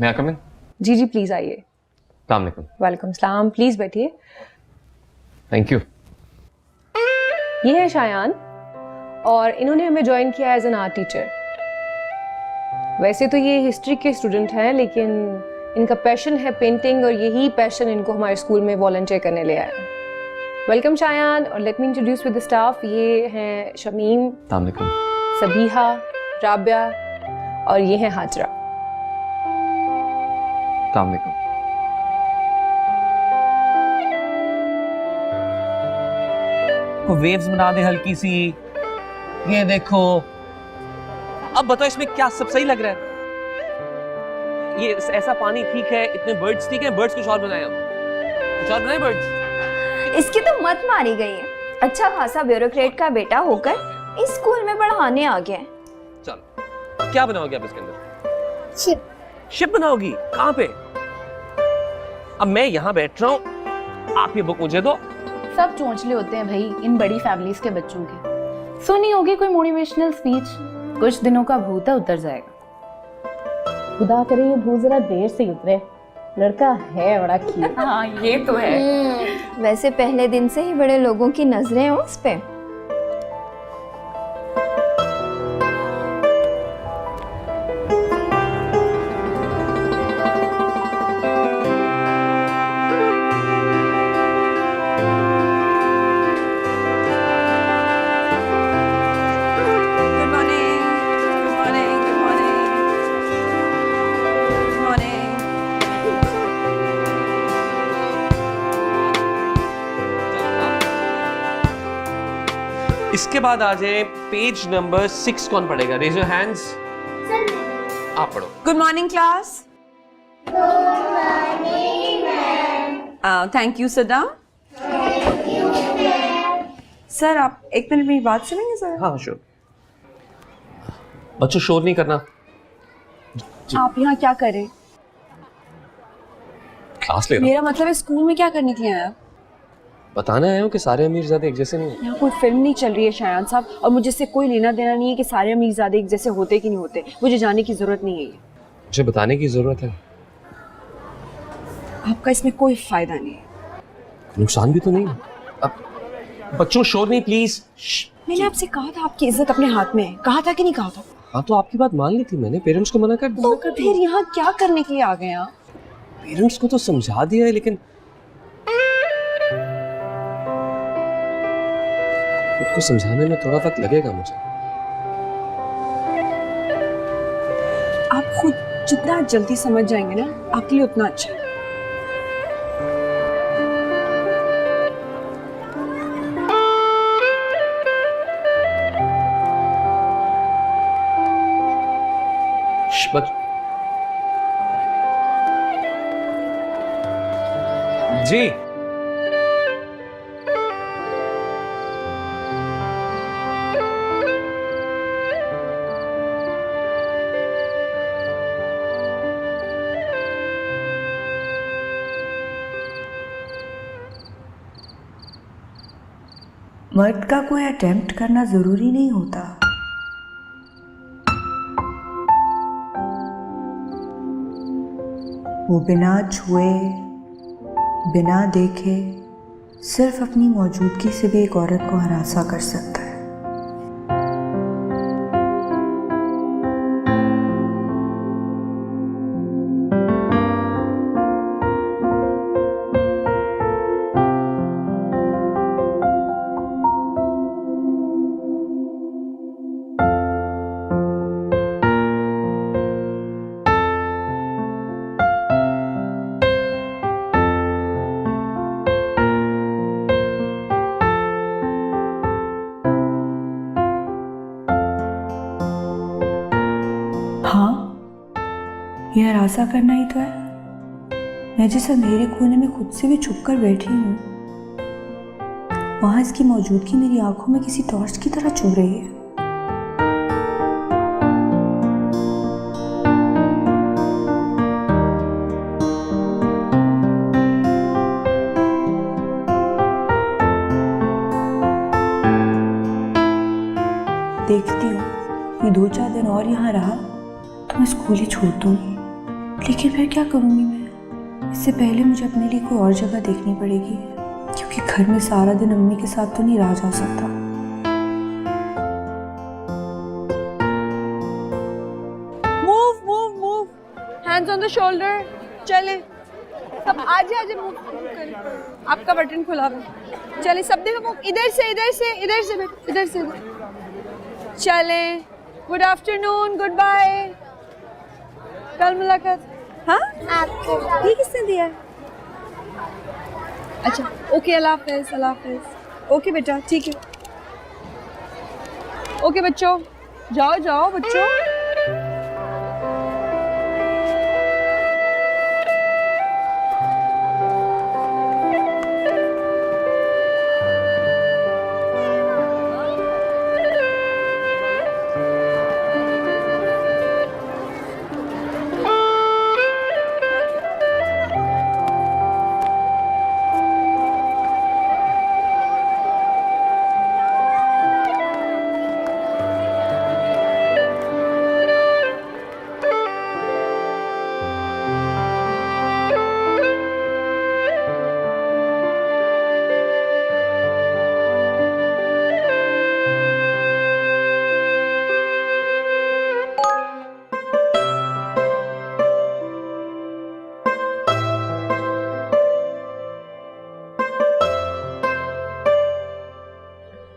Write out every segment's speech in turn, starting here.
मैं कम इन? जी जी प्लीज आइए। अस्सलाम वालेकुम। वेलकम सलाम, प्लीज बैठिए। Thank you. ये है शायान और इन्होंने हमें ज्वाइन किया एज एन आर्ट टीचर। वैसे तो ये हिस्ट्री के स्टूडेंट हैं लेकिन इनका पैशन है पेंटिंग और यही पैशन इनको हमारे स्कूल में वॉलंटियर करने ले आया। वेलकम शायान और let me introduce with the staff. ये हैं शमीम, अस्सलाम वालेकुम। सबीहा, राबिया और ये हैं हाजरा। अस्सलाम वालेकुम। को वेव्स बना दे हल्की सी। ये देखो, अब बताओ इसमें क्या सब सही लग रहा है? ये ऐसा पानी ठीक है, इतने बर्ड्स ठीक है, बर्ड्स कुछ और बनाए हम, कुछ और बनाए बर्ड्स। इसकी तो मत मारी गई है। अच्छा खासा ब्यूरोक्रेट का बेटा होकर इस स्कूल में पढ़ाने आ गया है। चलो, क्या बनाओगे आप इसके अंदर? शिप। शिप बनाओगी? कहाँ पे? अब मैं यहाँ बैठ रहा हूँ, आप ये बुक मुझे दो। सब चोंचले होते हैं भाई इन बड़ी फैमिलीज के बच्चों के। सुनी होगी कोई मोटिवेशनल स्पीच, कुछ दिनों का भूत उतर जाएगा। खुदा करे ये भूत जरा देर से उतरे, लड़का है बड़ा क्यूट। हाँ ये तो है। वैसे पहले दिन से ही बड़े लोगों की नजरें हैं उस पे। इसके बाद आ जाए पेज नंबर 6। कौन पढ़ेगा? Raise your hands. आप पढ़ो। Good morning class. Good morning ma'am. Thank you sit down. Sir आप एक मिनट मेरी बात सुनेंगे सर? हाँ श्योर। बच्चों शोर नहीं करना। आप यहाँ क्या कर रहे हैं? क्लास ले रहा हूँ। मेरा मतलब है स्कूल में क्या करने के लिए आया? बताना आया हूँ कि सारे अमीरजादे एक जैसे नहीं हैं। यहाँ कोई फिल्म नहीं चल रही है शायान साहब, और मुझे इससे कोई लेना देना नहीं है कि सारे अमीरजादे एक जैसे होते कि नहीं होते। मुझे जाने की जरूरत नहीं है। मुझे बताने की जरूरत है। आपका इसमें कोई फायदा नहीं है। नुकसान भी तो नहीं। अब बच्चों शोर नहीं प्लीज। मैंने आपसे कहा था आपकी इज्जत अपने हाथ में है। कहा था कि नहीं कहा था? हाँ तो आपकी बात मान ली थी मैंने, पेरेंट्स को मना कर दिया। तो फिर यहाँ क्या करने के लिए आ गए आप? पेरेंट्स को तो समझा दिया है लेकिन खुद को समझाने में थोड़ा वक्त लगेगा मुझे। आप खुद जितना जल्दी समझ जाएंगे ना आपके लिए उतना अच्छा है। जी मर्द का कोई अटेम्प्ट करना जरूरी नहीं होता। वो बिना छुए, बिना देखे, सिर्फ अपनी मौजूदगी से भी एक औरत को हरासा कर सकता है। यह हरासा करना ही तो है। मैं जिस अंधेरे कोने में खुद से भी छुपकर बैठी हूँ, वहां इसकी मौजूदगी मेरी आंखों में किसी टॉर्च की तरह चुभ रही है। देखती हूँ ये 2-4 दिन और यहाँ रहा तो मैं स्कूल ही छोड़ दूंगी, लेकिन फिर क्या करूँगी मैं? इससे पहले मुझे अपने लिए कोई और जगह देखनी पड़ेगी, क्योंकि घर में सारा दिन अम्मी के साथ तो नहीं रहा जा सकता। Move move move, hands on the shoulder. चले सब, आजे आजे मूव करें। आपका बटन खुला हुआ। चले सब देखो मूव, इधर से इधर से इधर से बेटा, इधर से इधर। चले, गुड आफ्टरनून, गुड बाय, कल मुलाकात। हाँ ये किसने दिया है? अच्छा ओके, अल्लाह हाफिज़, अल्लाह हाफिज़। ओके बेटा, ठीक है। ओके बच्चों, जाओ जाओ बच्चों।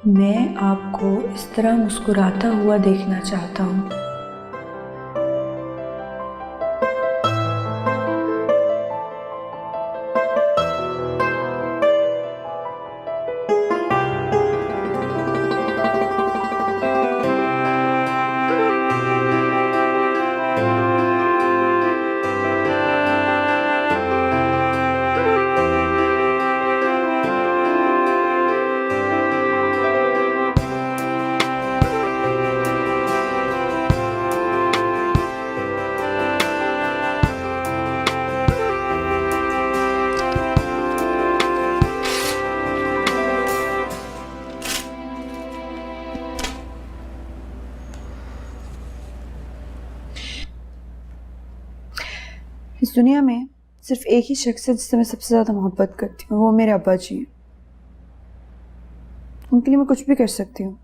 मैं आपको इस तरह मुस्कुराता हुआ देखना चाहता हूँ। इस दुनिया में सिर्फ एक ही शख्स है जिससे मैं सबसे ज़्यादा मोहब्बत करती हूँ, वो मेरे अब्बा जी हैं। उनके लिए मैं कुछ भी कर सकती हूँ।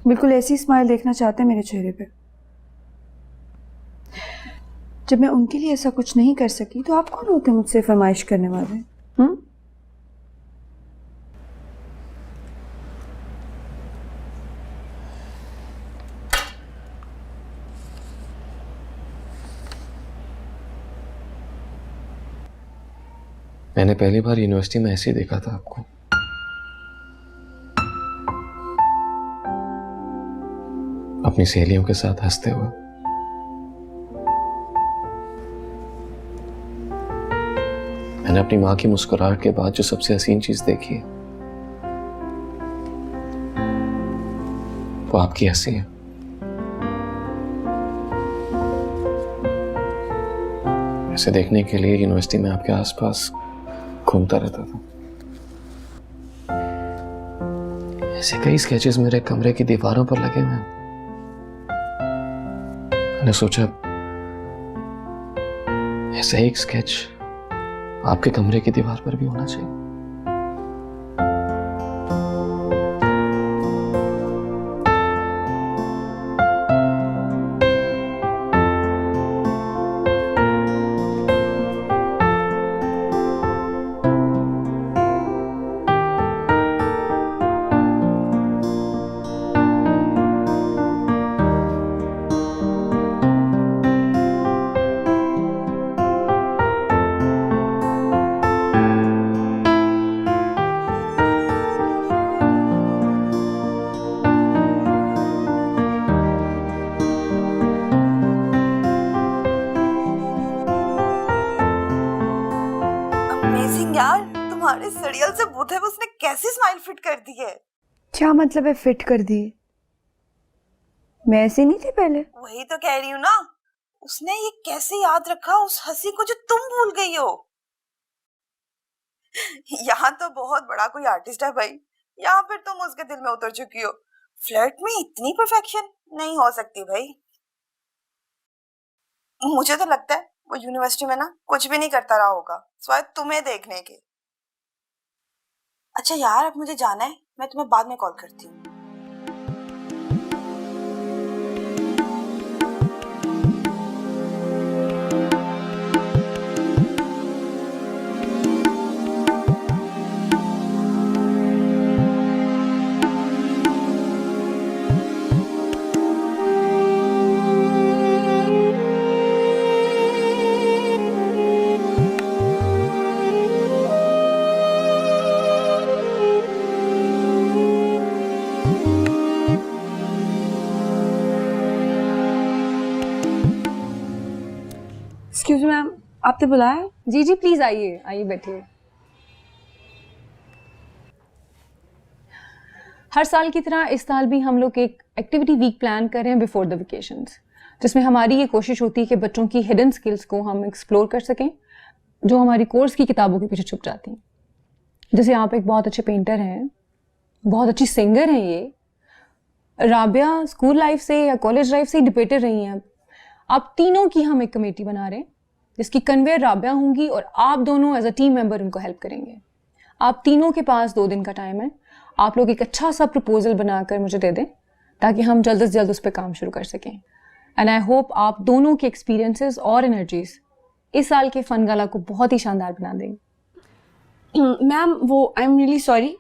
बिल्कुल ऐसी स्माइल देखना चाहते हैं मेरे चेहरे पे। जब मैं उनके लिए ऐसा कुछ नहीं कर सकी तो आप कौन होते हैं मुझसे फरमाइश करने वाले? मैंने पहली बार यूनिवर्सिटी में ऐसे ही देखा था आपको। अपनी सहेलियों के साथ हंसते हुए। मैंने अपनी माँ की मुस्कुराहट के बाद जो सबसे हसीन चीज देखी है वो आपकी हंसी है। ऐसे देखने के लिए यूनिवर्सिटी में आपके आसपास घूमता रहता था। ऐसे कई स्केचेस मेरे कमरे की दीवारों पर लगे हुए हैं। मैंने सोचा ऐसा एक स्केच आपके कमरे की दीवार पर भी होना चाहिए। अमेजिंग यार, तुम्हारे सीरियल से भूत है उसने कैसी स्माइल फिट कर दी है। क्या मतलब है फिट कर दी? मैं ऐसी नहीं थी पहले। वही तो कह रही हूँ ना, उसने ये कैसे याद रखा उस हंसी को जो तुम भूल गई हो। यहाँ तो बहुत बड़ा कोई आर्टिस्ट है भाई, या फिर तुम उसके दिल में उतर चुकी हो। फ्लर्ट में इतनी परफेक्शन नहीं हो सकती भाई। मुझे तो लगता है वो यूनिवर्सिटी में ना कुछ भी नहीं करता रहा होगा सिवाय तुम्हें देखने के। अच्छा यार, अब मुझे जाना है, मैं तुम्हें बाद में कॉल करती हूँ। एक्सक्यूज मी मैम, आपने बुलाया? जी जी प्लीज आइए आइए बैठिए। हर साल की तरह इस साल भी हम लोग एक एक्टिविटी वीक प्लान कर रहे हैं बिफोर द वेकेशंस, जिसमें हमारी ये कोशिश होती है कि बच्चों की हिडन स्किल्स को हम एक्सप्लोर कर सकें जो हमारी कोर्स की किताबों के पीछे छुप जाती हैं। जैसे आप एक बहुत अच्छे पेंटर हैं, बहुत अच्छी सिंगर हैं, ये राबिया स्कूल लाइफ से या कॉलेज लाइफ से ही डिबेटर रही हैं। आप तीनों की हम एक कमेटी बना रहे हैं जिसकी कन्वेयर राबिया होंगी और आप दोनों एज अ टीम मेंबर उनको हेल्प करेंगे। आप तीनों के पास 2 दिन का टाइम है। आप लोग एक अच्छा सा प्रपोजल बनाकर मुझे दे दें ताकि हम जल्द से जल्द उस पर काम शुरू कर सकें। एंड आई होप आप दोनों के एक्सपीरियंसेस और एनर्जीज इस साल के फन गाला को बहुत ही शानदार बना देंगे। मैम वो आई एम रियली सॉरी,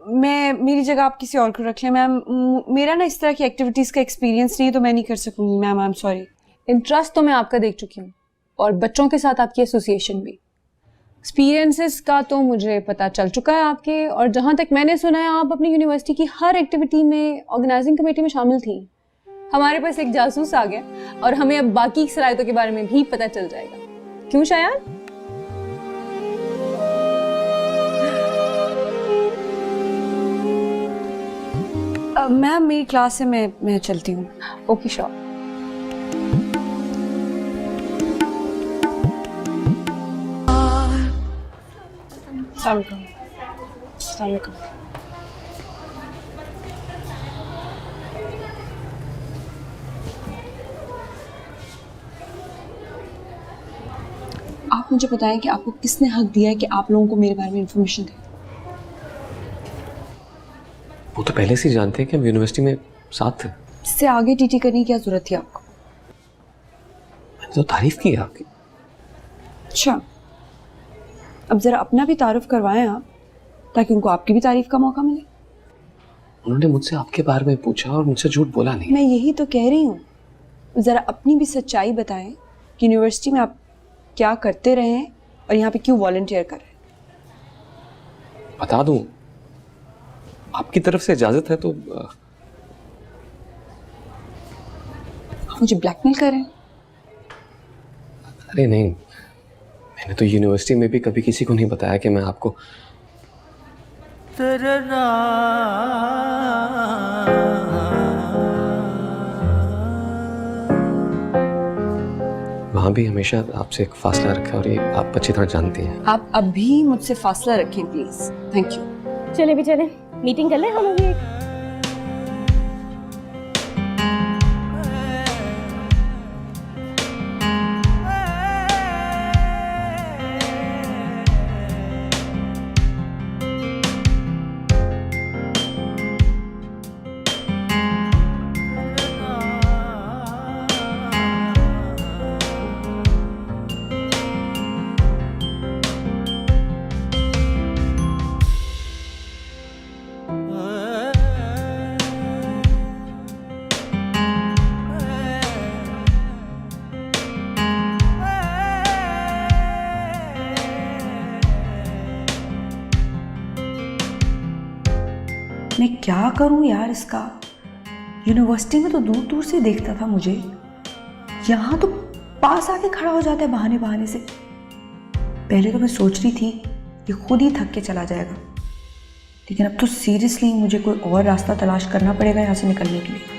मैं मेरी जगह आप किसी और को रख लें मैम। मेरा ना इस तरह की एक्टिविटीज़ का एक्सपीरियंस नहीं है तो मैं नहीं कर सकूँगी ma'am, I am sorry. Interest तो मैं आपका देख चुकी हूँ और बच्चों के साथ आपकी एसोसिएशन भी। एक्सपीरियंसेस का तो मुझे पता चल चुका है आपके, और जहाँ तक मैंने सुना है आप अपनी यूनिवर्सिटी की हर एक्टिविटी में ऑर्गेनाइजिंग कमेटी में शामिल थी। हमारे पास एक जासूस आ गया और हमें अब बाकी शरारतों के बारे में भी पता चल जाएगा। क्यों शायान? मैम मेरी क्लास है, मैं चलती हूँ। Okay sure. आप मुझे बताएं कि आपको किसने हक दिया है कि आप लोगों को मेरे बारे में इंफॉर्मेशन दें? वो तो पहले से ही जानते हैं कि हम यूनिवर्सिटी में साथ थे। इससे आगे टीटी करने की क्या जरूरत थी आपको? मैंने तो तारीफ की है आपकी। अच्छा, अब जरा अपना भी तारुफ करवाएं आप, ताकि उनको आपकी भी तारीफ का मौका मिले। उन्होंने मुझसे आपके बारे में पूछा और मुझसे झूठ बोला नहीं। मैं यही तो कह रही हूँ, जरा अपनी भी सच्चाई बताएं कि यूनिवर्सिटी में आप क्या करते रहे हैं और यहाँ पे क्यों वॉलंटियर कर रहे हैं। बता दूं, आपकी तरफ से इजाजत है तो आप मुझे ब्लैकमेल कर रहे हैं? अरे नहीं, मैंने तो यूनिवर्सिटी में भी कभी किसी को नहीं बताया कि मैं आपको। वहाँ भी हमेशा आपसे एक फासला रखा और ये आप अच्छी तरह जानती हैं। आप अभी मुझसे फासला रखें प्लीज। Thank you. चले भी चले, मीटिंग कर ले हम लोग एक। मैं क्या करूं यार इसका। यूनिवर्सिटी में तो दूर दूर से देखता था मुझे, यहाँ तो पास आके खड़ा हो जाता है बहाने बहाने से। पहले तो मैं सोच रही थी ये खुद ही थक के चला जाएगा, लेकिन अब तो सीरियसली मुझे कोई और रास्ता तलाश करना पड़ेगा यहाँ से निकलने के लिए।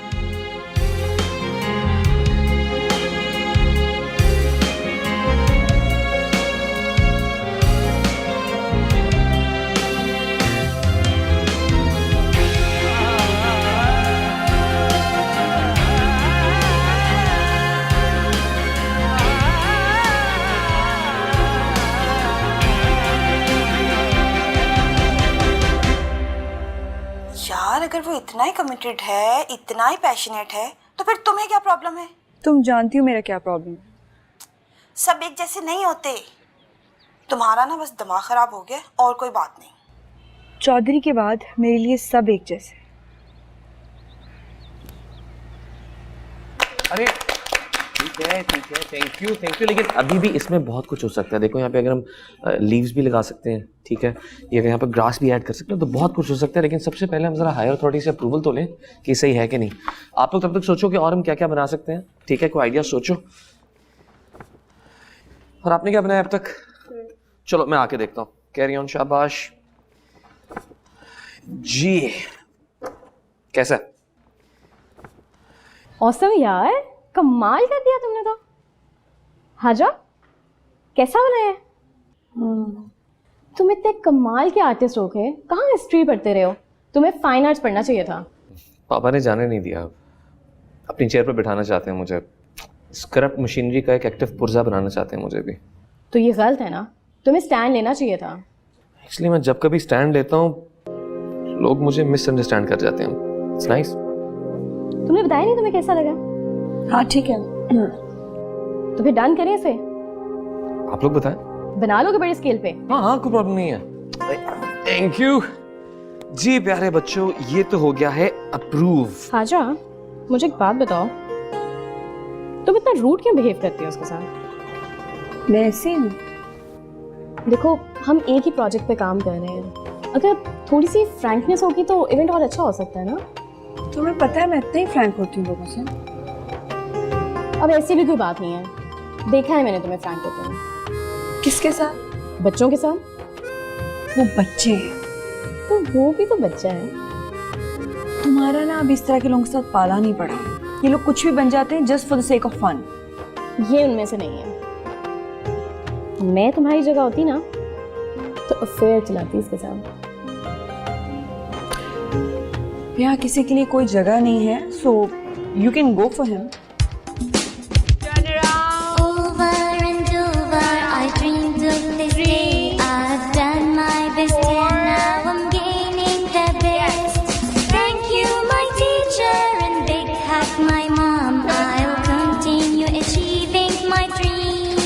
अगर वो इतना ही कमिटेड है, इतना ही पैशनेट है, तो फिर तुम्हें क्या प्रॉब्लम है? तुम जानती हो मेरा क्या प्रॉब्लम है। सब एक जैसे नहीं होते। तुम्हारा ना बस दिमाग खराब हो गया और कोई बात नहीं। चौधरी के बाद मेरे लिए सब एक जैसे। अरे ठीक है, थैंक यू, लेकिन अभी भी इसमें बहुत कुछ हो सकता है। देखो यहाँ पे अगर हम लीव्स भी लगा सकते हैं, ठीक है, ये अगर यहाँ पे ग्रास भी ऐड कर सकते हैं तो बहुत कुछ हो सकता है। लेकिन सबसे पहले हम जरा हायर अथॉरिटी से अप्रूवल तो लें कि सही है कि नहीं। आप लोग तब तक सोचो कि और हम क्या क्या बना सकते हैं, ठीक है, कोई आइडिया सोचो। और आपने क्या बनाया अब तक? चलो मैं आके देखता हूँ। कैरी ऑन, शाबाश जी। कैसा है? औसम यार, कमाल कर दिया तुमने तो। हाजा, कैसा बनाया? तुम इतने कमाल के आर्टिस्ट हो गए, कहाँ हिस्ट्री पढ़ते रहे हो? तुम्हें फाइन आर्ट्स पढ़ना चाहिए था। पापा ने जाने नहीं दिया। अपनी चेयर पर बिठाना चाहते हैं मुझे। स्क्रैप मशीनरी का एक एक्टिव पुर्जा बनाना चाहते हैं मुझे भी। तो ये गलत है ना, तुम्हें स्टैंड लेना चाहिए था। इसलिए मैं जब कभी स्टैंड लेता हूँ लोग मुझे मिसअंडरस्टैंड कर जाते हैं। It's nice. तुमने बताया नहीं तुम्हें कैसा लगा? हाँ ठीक है। तो फिर डन करें इसे? आप लोग बताएं। बना लोगे बड़े स्केल पे? हाँ कोई प्रॉब्लम नहीं है। थैंक यू जी। प्यारे बच्चों, ये तो हो गया है अप्रूव। हाजा, मुझे एक बात बताओ, तुम इतना रूड क्यों बिहेव करती हो उसके साथ? मैं ऐसे ही हूँ। देखो, हम एक ही प्रोजेक्ट पे काम कर रहे हैं। अगर थोड़ी सी फ्रैंकनेस होगी तो इवेंट और अच्छा हो सकता है ना? तुम्हें पता है मैं इतना ही फ्रैंक होती हूँ लोगों से। अब ऐसी भी कोई बात नहीं है, देखा है मैंने तुम्हें फ्रैंक होते हुए। किसके साथ? बच्चों के साथ। वो बच्चे हैं। तो वो भी तो बच्चा है। तुम्हारा ना अब इस तरह के लोगों के साथ पाला नहीं पड़ा। ये लोग कुछ भी बन जाते हैं just for the sake of fun. ये उनमें से नहीं है। मैं तुम्हारी जगह होती ना तो अफेयर चलाती इसके साथ। यहाँ किसी के लिए कोई जगह नहीं है, so you can go for him. Over and over, I dreamed of this day. I've done my best and now I'm gaining the best. Thank you, my teacher, and big hug, my mom. I'll continue achieving my dreams.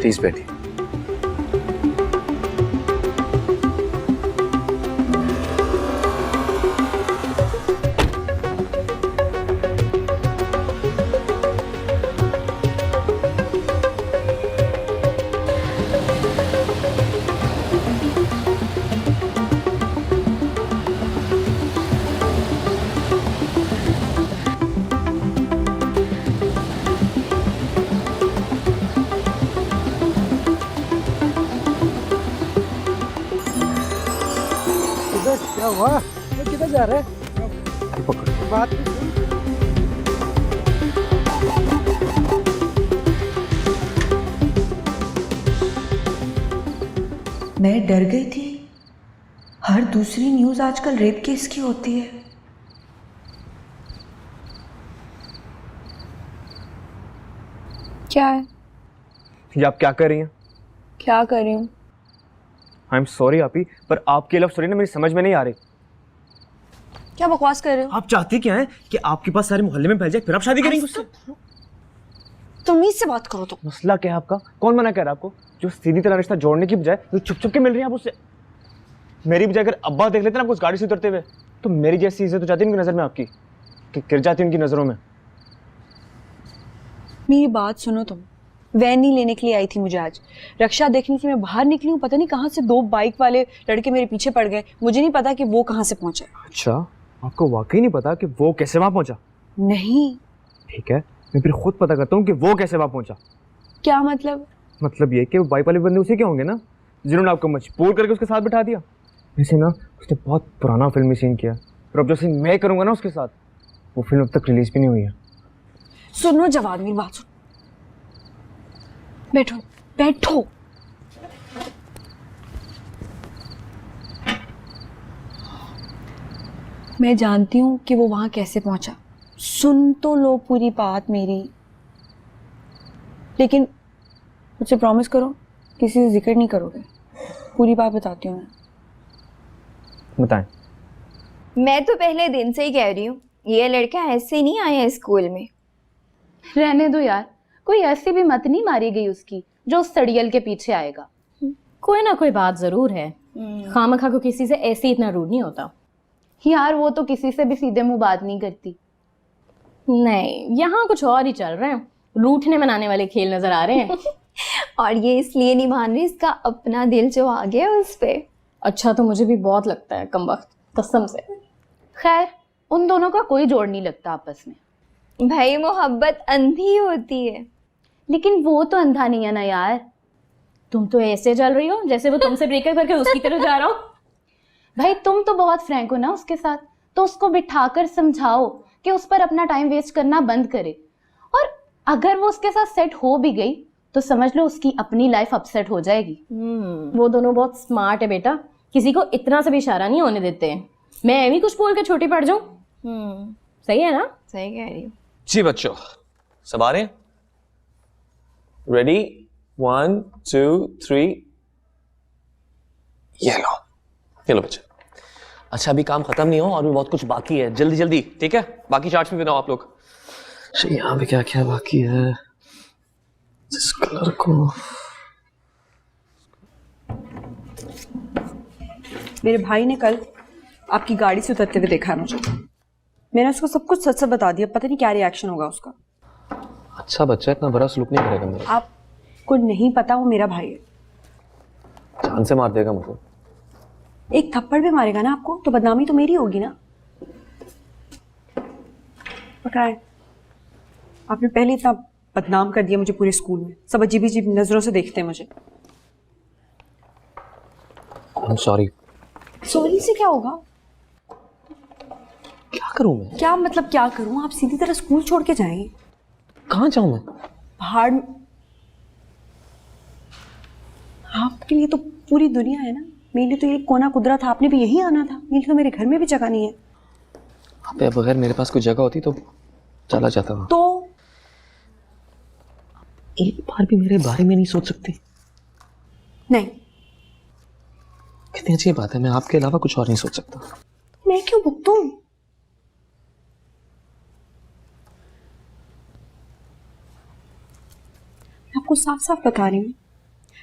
Please बैठिए। क्या हुआ? ये किधर जा रहे हैं? बात तो सुन। मैं डर गई थी। हर दूसरी न्यूज़ आजकल रेप केस की होती है। क्या है? ये आप क्या कर रही हैं? क्या कर रही हूँ? आई एम सॉरी आपी, पर आपकी लव स्टोरी ना मेरी समझ में नहीं आ रही। क्या बकवास कर रहे हो? आप चाहती क्या हैं कि आपके पास सारे मोहल्ले में फैल जाए, फिर आप शादी करेंगे उससे? तमीज से बात करो। तो मसला क्या है आपका? कौन मना कर रहा है आपको? जो सीधी तरह रिश्ता जोड़ने की बजाय जो छुप छुप के मिल रही है आप उससे। मेरी बजाय अगर अब्बा देख लेते ना आपको उस गाड़ी से उतरते हुए, तो मेरी जैसी इज्जत तो जाती उनकी नजर में आपकी, कि गिर जाती उनकी नजरों में। मेरी बात सुनो, तुम वैन नहीं लेने के लिए आई थी मुझे आज। रक्षा देखने के लिए मैं बाहर निकली हूँ, पता नहीं कहाँ से 2 बाइक वाले लड़के मेरे पीछे पड़ गए। मुझे नहीं पता कि वो कहाँ से पहुंचे। अच्छा, आपको वाकई नहीं पता कि वो कैसे वहां पहुंचा? नहीं। ठीक है, मैं फिर खुद पता करता हूँ कि वो कैसे वहां पहुंचा। क्या मतलब? मतलब ये कि वो बाइक वाले बंदे उसी के होंगे ना, जिन्होंने आपको मजबूर करके उसके साथ बिठा दिया। वैसे ना उसने बहुत पुराना फिल्मी सीन किया, और अब जो सीन मैं करूंगा ना उसके साथ, वो फिल्म अब तक रिलीज भी नहीं हुई है। सुनो जवाब, मेरी बात सुनो। बैठो बैठो। मैं जानती हूँ कि वो वहां कैसे पहुंचा। सुन तो लो पूरी बात मेरी, लेकिन मुझसे प्रॉमिस करो किसी से जिक्र नहीं करोगे। पूरी बात बताती हूँ मैं। बताएं। मैं तो पहले दिन से ही कह रही हूँ, ये लड़का ऐसे नहीं आया स्कूल में। रहने दो यार, कोई ऐसी भी मत नहीं मारी गई उसकी जो उस सड़ियल के पीछे आएगा। कोई ना कोई बात जरूर है। खामखा को किसी से ऐसे इतना रूड नहीं होता। यार वो तो किसी से भी सीधे मुंह बात नहीं करती। नहीं, यहाँ कुछ और ही चल रहे हैं। रूठने मनाने वाले खेल नजर आ रहे हैं। और ये इसलिए नहीं मान रही, इसका अपना दिल जो आ गया उस पे। अच्छा तो मुझे भी बहुत लगता है, कमबख्त, कसम से। खैर उन दोनों का कोई जोड़ नहीं लगता आपस में। भाई मोहब्बत अंधी होती है। लेकिन वो तो अंधा नहीं है ना यार। तुम तो ऐसे चल रही हो जैसे वो तुमसे ब्रेकअप करके उसकी तरफ जा रहा हो। भाई तुम तो बहुत फ्रैंक हो ना उसके साथ, तो उसको बिठाकर समझाओ कि उस पर अपना टाइम वेस्ट करना बंद करे। और अगर वो उसके साथ सेट हो भी गई तो समझ लो उसकी अपनी लाइफ अपसेट हो जाएगी। वो दोनों बहुत स्मार्ट है बेटा, किसी को इतना से भी इशारा नहीं होने देते हैं। मैं भी कुछ बोल के छोटी पड़ जाऊं? सही है ना? सही कह रही हूँ। जी बच्चों, सब आ रहे हैं? रेडी? 1 2 3। ये लो बच्चे। अच्छा अभी काम खत्म नहीं हो और भी बहुत कुछ बाकी है, जल्दी जल्दी, ठीक है? बाकी चार्ट्स में बनाओ आप लोग। अच्छा यहाँ पे क्या क्या बाकी है? जिस कलर को मेरे भाई ने कल आपकी गाड़ी से उतरते हुए देखा है मुझे। मैंने उसको सब कुछ सच सच बता दिया, पता नहीं क्या रिएक्शन होगा उसका। अच्छा बच्चा इतना बुरा सलूक नहीं करेगा मेरा। आपको नहीं पता वो मेरा भाई है। जान से मार देगा मुझे। एक थप्पड़ भी मारेगा ना आपको तो बदनामी तो मेरी होगी ना। पकड़ाए, आपने पहले इतना बदनाम कर दिया मुझे पूरे स्कूल में। सब अजीब अजीब नजरों से देखते हैं मुझे। I'm sorry। सॉरी से क्या होगा? क्या करूं मैं? क्या मतलब क्या करूं? आप सीधी तरह स्कूल छोड़ के जाएंगे? कहाँ जाऊं मैं? पहाड़। आपके लिए तो पूरी दुनिया है ना, मेरे लिए तो ये कोना कुदरा था। आपने भी यही आना था। मेरे लिए तो मेरे घर में भी जगह नहीं है। अबे अगर मेरे पास कोई जगह होती तो चला जाता हूँ। तो एक बार भी मेरे बारे में नहीं सोच सकती? नहीं। कितनी अच्छी बात है, मैं आपके अलावा कुछ और नहीं सोच सकता। मैं क्यों भुगतूं? आपको साफ साफ बता रही हूँ,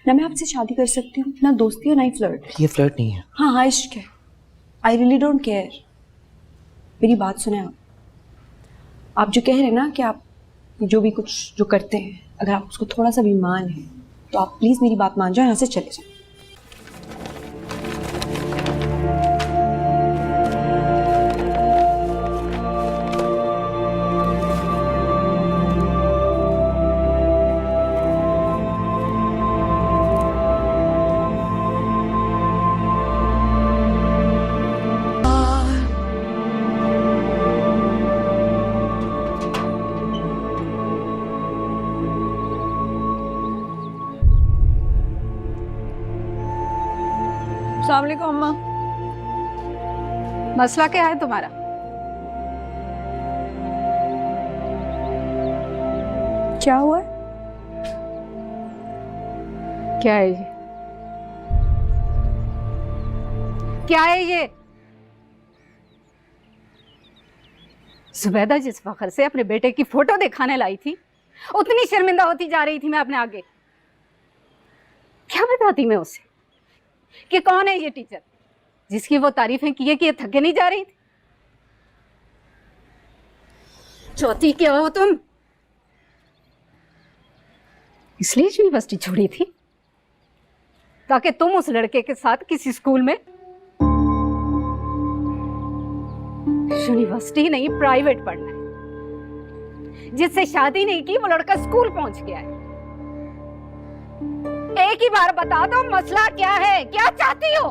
ना मैं आपसे शादी कर सकती हूँ, ना दोस्ती और ना ही फ्लर्ट। ये फ्लर्ट नहीं है। हाँ हाँ इश्क है। I really don't care. मेरी बात सुने आप जो कह रहे हैं ना कि आप जो भी कुछ जो करते हैं, अगर आप उसको थोड़ा सा भी मान है तो आप प्लीज मेरी बात मान जाओ, यहाँ से चले जाओ। अस्सलाम वालेकुम अम्मा। मसला क्या है तुम्हारा? क्या हुआ? क्या है ये? क्या है ये? जुबैदा जिस फखर से अपने बेटे की फोटो दिखाने लाई थी, उतनी शर्मिंदा होती जा रही थी मैं अपने आगे। क्या बताती मैं उसे कि कौन है ये टीचर जिसकी वो तारीफें किए थके नहीं जा रही थी? चौथी क्या हो तुम? इसलिए यूनिवर्सिटी छोड़ी थी ताकि तुम उस लड़के के साथ किसी स्कूल में, यूनिवर्सिटी नहीं प्राइवेट पढ़ना है, जिससे शादी नहीं की वो लड़का स्कूल पहुंच गया है। एक ही बार बता दो मसला क्या है, क्या चाहती हो?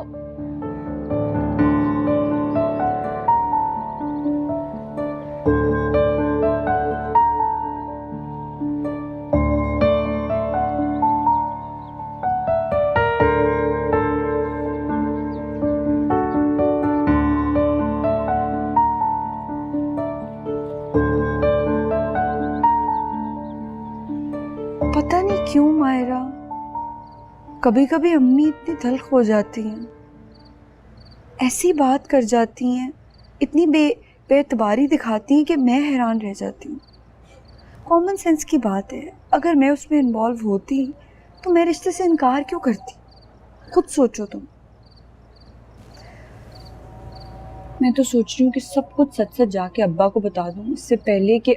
पता नहीं क्यों मायरा, कभी कभी अम्मी इतनी तल्ख हो जाती हैं, ऐसी बात कर जाती हैं, इतनी बेएतबारी दिखाती हैं कि मैं हैरान रह जाती हूँ। कॉमन सेंस की बात है, अगर मैं उसमें इन्वॉल्व होती तो मैं रिश्ते से इनकार क्यों करती? खुद सोचो तुम। मैं तो सोच रही हूँ कि सब कुछ सच सच जाके अब्बा को बता दूँ, इससे पहले कि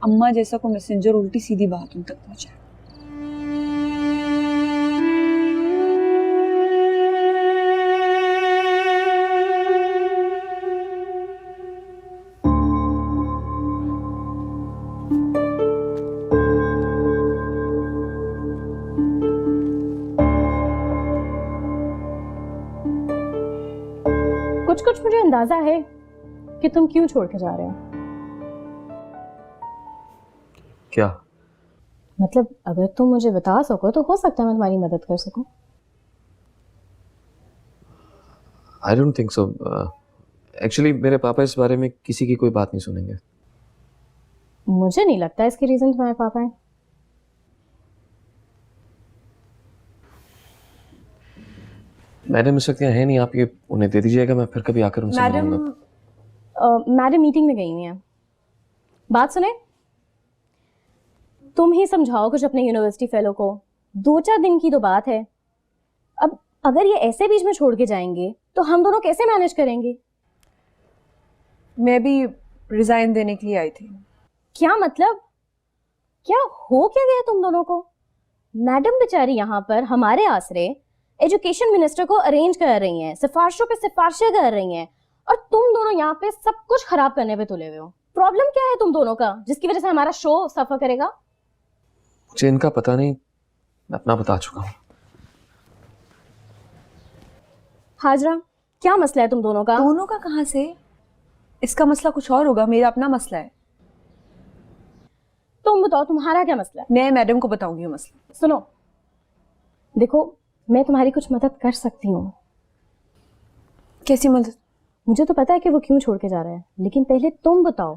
अम्मा जैसा को मैसेंजर उल्टी सीधी बात उन तक पहुँचाए। कुछ कुछ मुझे अंदाजा है कि तुम क्यों छोड़ के जा रहे हो। क्या? मतलब अगर तुम मुझे बता सको तो हो सकता है मैं तुम्हारी मदद कर सकूं। I don't think so. Actually मेरे पापा इस बारे में किसी की कोई बात नहीं सुनेंगे। मुझे नहीं लगता इसके रीजन तुम्हारे पापा हैं। मैडम इस वक्त यहाँ है नहीं, आप ये उन्हें दे दीजिएगा, मैं फिर कभी आकर उनसे मिलूंगा। मैडम मीटिंग में गई हुई हैं। बात सुने, तुम ही समझाओ कुछ अपने यूनिवर्सिटी फेलो को। 2-4 दिन की तो बात है। अब अगर ये ऐसे बीच में छोड़ के जाएंगे तो हम दोनों कैसे मैनेज करेंगे? मैं भी रिजाइन देने के लिए आई थी। क्या मतलब? क्या हो क्या गया तुम दोनों को? मैडम बेचारी यहाँ पर हमारे आसरे एजुकेशन मिनिस्टर को अरेंज कर रही हैं, सिफारिशों पे सिफारिशें कर रही हैं, और तुम दोनों यहाँ पे सब कुछ खराब करने पे तुले हुए हो। प्रॉब्लम क्या है तुम दोनों का जिसकी वजह से हमारा शो सफर करेगा? मुझे इनका पता नहीं, मैं अपना बता चुका हूँ। हाजरा, क्या मसला है तुम दोनों का? दोनों का कहाँ से? इसका मसला कुछ और होगा, मेरा अपना मसला है। तुम बताओ तुम्हारा क्या मसला है? मैं मैडम को बताऊंगी वो मसला। सुनो, देखो मैं तुम्हारी कुछ मदद कर सकती हूँ। कैसी मदद? मुझे तो पता है कि वो क्यों छोड़ के जा रहा है, लेकिन पहले तुम बताओ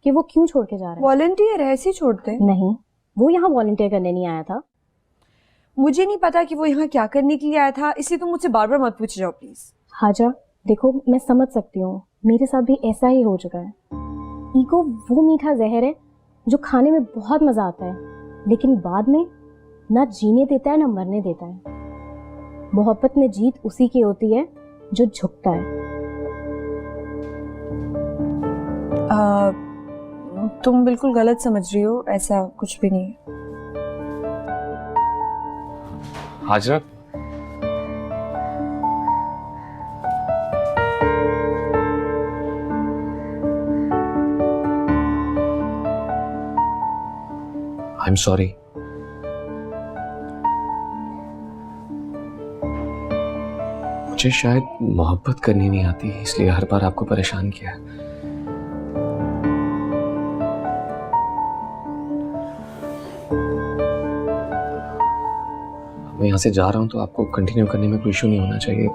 कि वो क्यों छोड़ के जा रहा है। वॉलंटियर है, ऐसे ही छोड़ते हैं? नहीं, वो यहाँ वॉलंटियर करने नहीं आया था। मुझे नहीं पता कि वो यहाँ क्या करने के लिए आया था, इसलिए तुम मुझसे बार बार मत पूछ जाओ प्लीज। हाजा, देखो मैं समझ सकती हूँ, मेरे साथ भी ऐसा ही हो चुका है। ईगो वो मीठा जहर है जो खाने में बहुत मजा आता है, लेकिन बाद में ना जीने देता है ना मरने देता है। मोहब्बत में जीत उसी की होती है जो झुकता है। तुम बिल्कुल गलत समझ रही हो, ऐसा कुछ भी नहीं है। Hajra, I am sorry. मुझे शायद मोहब्बत करनी नहीं आती, इसलिए हर बार आपको परेशान किया। मैं यहाँ से जा रहा हूँ तो आपको कंटिन्यू करने में कोई इशू नहीं होना चाहिए।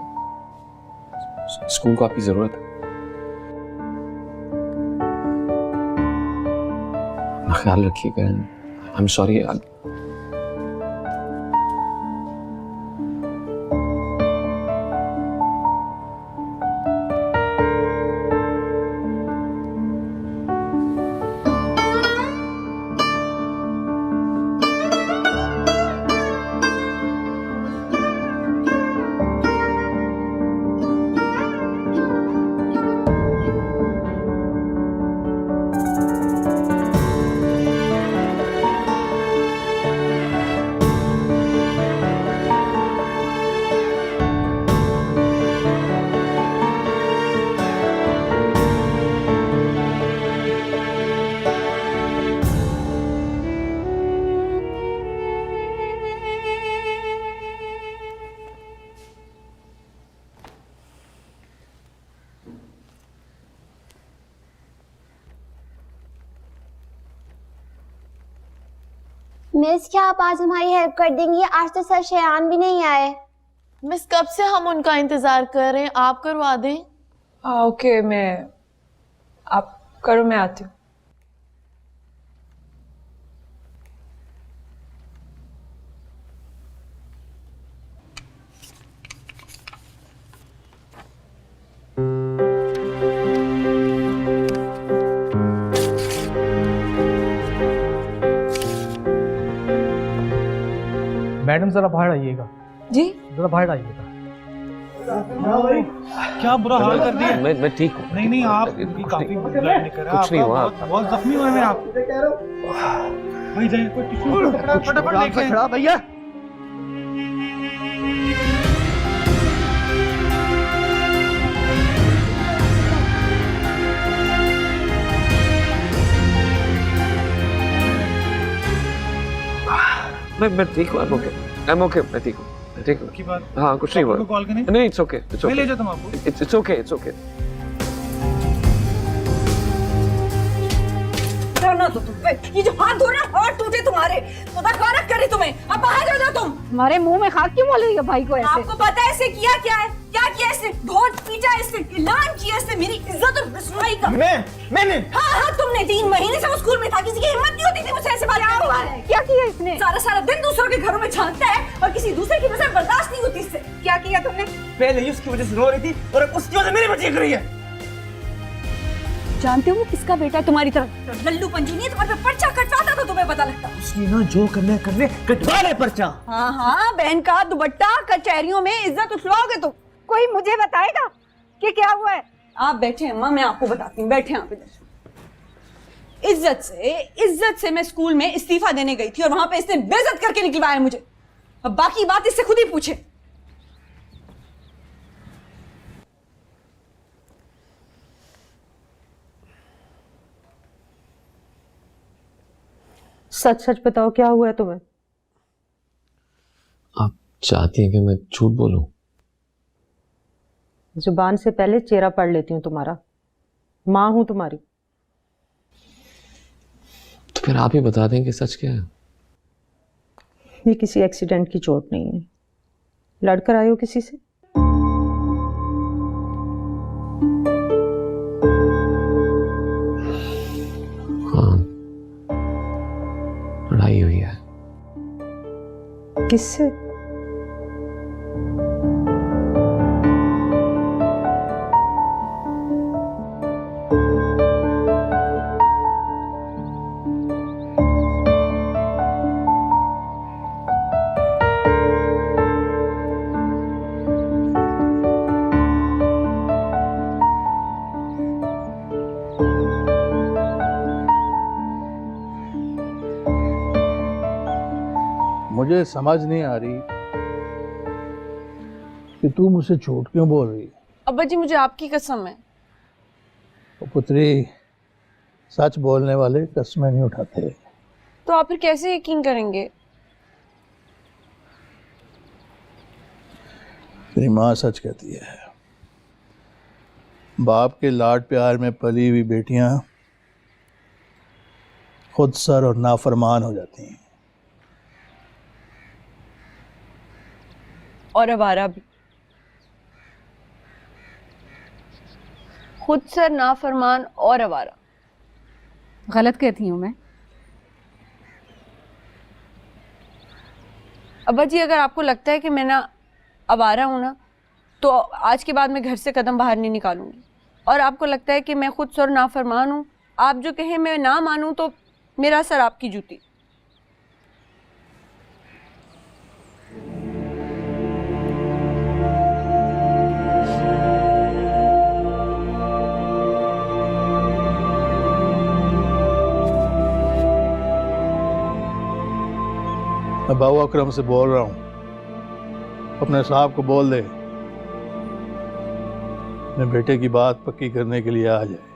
स्कूल को आपकी जरूरत है। अपना ख्याल रखिएगा। आई एम सॉरी। मिस, क्या आप आज हमारी हेल्प कर देंगी? आज तो सर शयान भी नहीं आए। मिस, कब से हम उनका इंतजार कर रहे हैं, आप करवा दें। ओके, आप करो, मैं आती हूँ। मैडम जरा बाहर आइएगा। जी, जरा बाहर आइएगा। क्या बुरा हाल कर दिया? मैं ठीक हूँ। नहीं, आप भी काफी ब्लड निकल रहा है। कुछ नहीं हुआ। बहुत जख्मी हुए हैं आप। भाई जाइए, कोई टिश्यू फटाफट लेके खड़ा भैया। मैं ठीक हूँ। I'm okay, मैं ठीक हूँ। हाँ, कुछ नहीं हुआ। कॉल करें? नहीं, it's okay, it's okay। मैं ले जाता हूँ आपको। It's okay, it's okay। ना तो तुम ये जो हाथ धो रहा, हाथ टूटे तुम्हारे, खुदा खारक करे तुम्हें। अब बाहर जाओ तुम। हमारे मुंह में खाक क्यों बोल रही है भाई को ऐसे? आपको पता है इससे किया क्या है? क्या किया इसने? बहुत पीटा इसने, ऐलान किया इसने मेरी इज्जत और रसवाई का। मैंने हाँ, तुमने 3 महीने से वो स्कूल में था, किसी की हिम्मत नहीं होती थी मुझसे ऐसे बात करने की। क्या किया इसने? सारा दिन दूसरों के घरों में झांकता है और किसी दूसरे की नजर बर्दाश्त नहीं होती इससे। क्या किया तुमने? पहले उसकी वजह से रो रही थी और अब उसकी वजह से मेरी बच्ची कर रही है। जानते हो वो किसका बेटा है तुम्हारी तरह? लल्लू पंजू नहीं, तुम्हारे पे पर्चा कटवाता तो तुम्हें पता लगता। उसने ना जो करना है कटवा ले पर्चा। हाँ, बहन का दुपट्टा, कचहरियों में इज्जत उछलाओगे तुम। कोई मुझे बताएगा कि क्या हुआ है? आप बैठे अम्मा, मैं आपको बताती हूँ। बैठे आप इधर। इज्जत से मैं स्कूल में इस्तीफा देने गई थी और वहां पे इसने बेइज्जत करके निकलवाया मुझे। अब बाकी बात इससे खुद ही पूछे। सच सच बताओ, क्या हुआ है तुम्हें? आप चाहती हैं कि मैं झूठ बोलूं? जुबान से पहले चेहरा पढ़ लेती हूँ तुम्हारा। माँ हूं तुम्हारी। तो फिर आप ही बता दें कि सच क्या है। ये किसी एक्सीडेंट की चोट नहीं है। लड़कर आए हो किसी से? हाँ, लड़ाई हुई है। किससे? मुझे समझ नहीं आ रही कि तू मुझसे झूठ क्यों बोल रही है। अब्बा जी मुझे आपकी कसम है। ओ पुत्री, सच बोलने वाले कस्में नहीं उठाते। तो आप फिर कैसे यकीन करेंगे? तेरी माँ सच कहती है, बाप के लाड प्यार में पली हुई बेटियां खुद सर और नाफरमान हो जाती हैं। और आवारा भी। खुद सर, नाफरमान और आवारा। गलत कहती हूँ मैं? अब्बा जी अगर आपको लगता है कि मैं ना आवारा हूं ना, तो आज के बाद मैं घर से कदम बाहर नहीं निकालूंगी। और आपको लगता है कि मैं खुद सर नाफरमान हूं, आप जो कहें मैं ना मानूं तो मेरा सर आपकी जूती। मैं बाबू अकरम से बोल रहा हूँ, अपने साहब को बोल दे अपने बेटे की बात पक्की करने के लिए आ जाए।